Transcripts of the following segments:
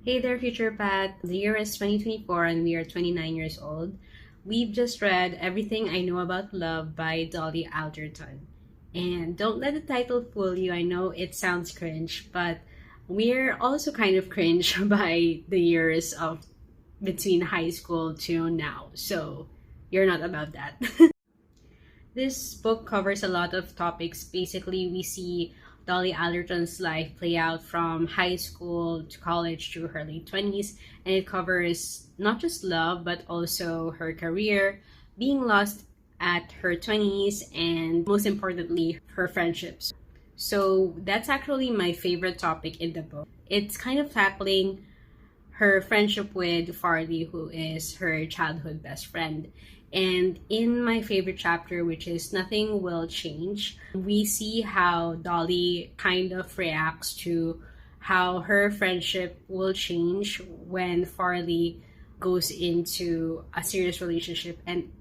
Hey there, Future Pat. The year is 2024 and we are 29 years old. We've just read Everything I Know About Love by Dolly Alderton. And don't let the title fool you. I know it sounds cringe, but we're also kind of cringe by the years of between high school to now. So you're not about that. This book covers a lot of topics. Basically, we see Dolly Alderton's life play out from high school to college to her late 20s, and it covers not just love but also her career, being lost at her 20s, and most importantly, her friendships. So that's actually my favorite topic in the book. It's kind of tackling her friendship with Farley, who is her childhood best friend. And in my favorite chapter, which is Nothing Will Change, we see how Dolly kind of reacts to how her friendship will change when Farley goes into a serious relationship and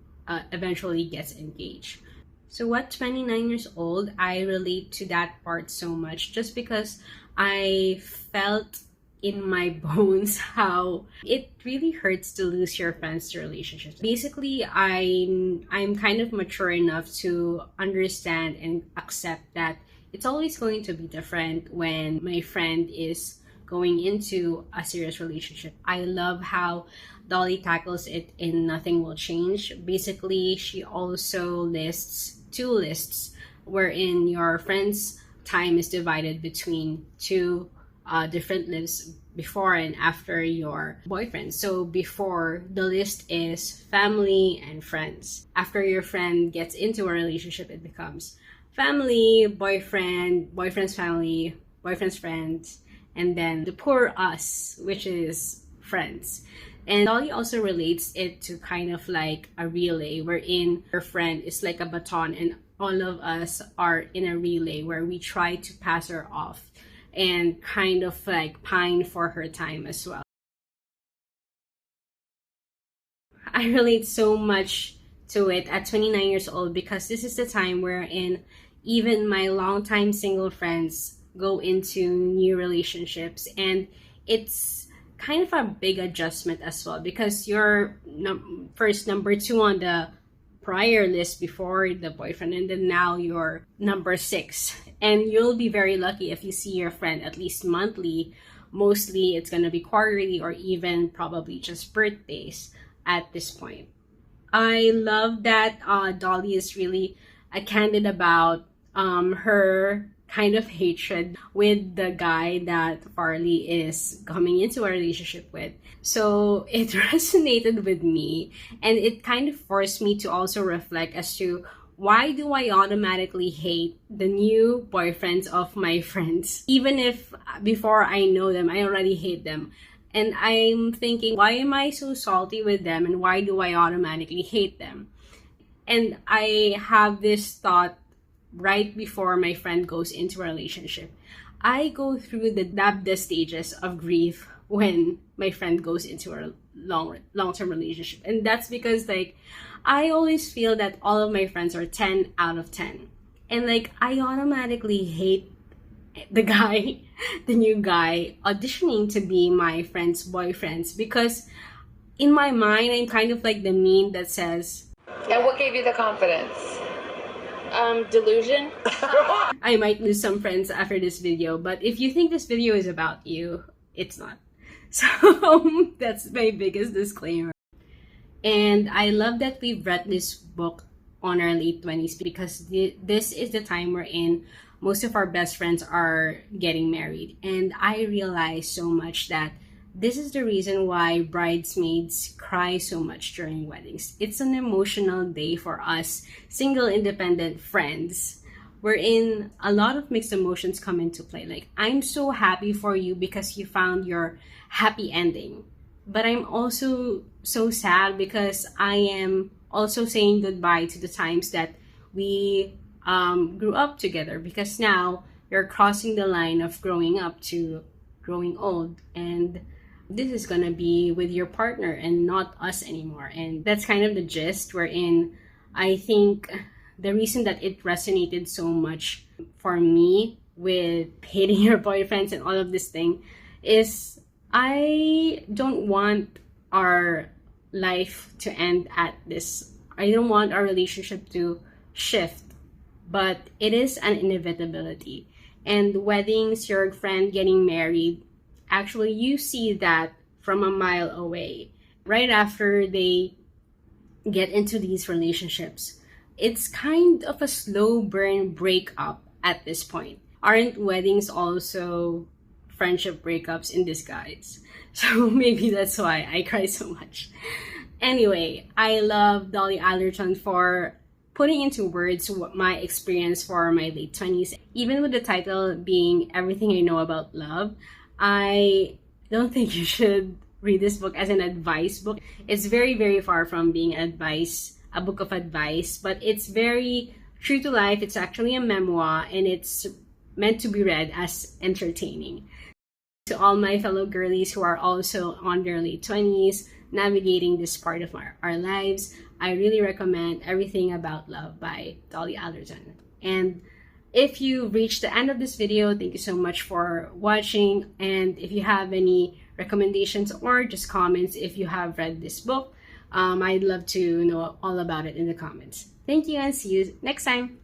eventually gets engaged. So at 29 years old, I relate to that part so much just because I felt in my bones how it really hurts to lose your friends to relationships. Basically, I'm kind of mature enough to understand and accept that it's always going to be different when my friend is going into a serious relationship. I love how Dolly tackles it in Nothing Will Change. Basically, she also lists two lists wherein your friend's time is divided between two different lives before and after your boyfriend. So before, the list is family and friends. After your friend gets into a relationship, it becomes family, boyfriend, boyfriend's family, boyfriend's friends, and then the poor us, which is friends. And Dolly also relates it to kind of like a relay wherein her friend is like a baton and all of us are in a relay where we try to pass her off and kind of like pine for her time as well. I relate so much to it at 29 years old because this is the time wherein even my longtime single friends go into new relationships, and it's kind of a big adjustment as well because you're first number two on the prior list before the boyfriend, and then now you're number 6, and you'll be very lucky if you see your friend at least monthly. Mostly it's gonna be quarterly or even probably just birthdays at this point. I love that Dolly is really candid about her kind of hatred with the guy that Farley is coming into a relationship with. So it resonated with me, and it kind of forced me to also reflect as to why do I automatically hate the new boyfriends of my friends? Even if before I know them, I already hate them. And I'm thinking, why am I so salty with them and why do I automatically hate them? And I have this thought right before my friend goes into a relationship. I go through the stages of grief when my friend goes into a long-term relationship. And that's because like I always feel that all of my friends are 10 out of 10. And like I automatically hate the guy, the new guy auditioning to be my friend's boyfriends because in my mind I'm kind of like the meme that says, and what gave you the confidence? Delusion. I might lose some friends after this video, but if you think this video is about you, it's not. So that's my biggest disclaimer. And I love that we've read this book on our late 20s because this is the time we're in. Most of our best friends are getting married, and I realize so much that this is the reason why bridesmaids cry so much during weddings. It's an emotional day for us single independent friends, wherein a lot of mixed emotions come into play. Like, I'm so happy for you because you found your happy ending. But I'm also so sad because I am also saying goodbye to the times that we grew up together, because now you're crossing the line of growing up to growing old, and this is gonna be with your partner and not us anymore. And that's kind of the gist wherein I think the reason that it resonated so much for me with hating your boyfriends and all of this thing is I don't want our life to end at this. I don't want our relationship to shift, but it is an inevitability. And weddings, your friend getting married, actually, you see that from a mile away. Right after they get into these relationships, it's kind of a slow burn breakup at this point. Aren't weddings also friendship breakups in disguise? So maybe that's why I cry so much. Anyway, I love Dolly Alderton for putting into words what my experience for my late 20s. Even with the title being Everything I Know About Love, I don't think you should read this book as an advice book. It's very, very far from being a book of advice, but it's very true to life. It's actually a memoir, and it's meant to be read as entertaining. To all my fellow girlies who are also on their late 20s, navigating this part of our lives, I really recommend Everything About Love by Dolly Alderton. And if you reached the end of this video, thank you so much for watching. And if you have any recommendations or just comments if you have read this book, I'd love to know all about it in the comments. Thank you and see you next time.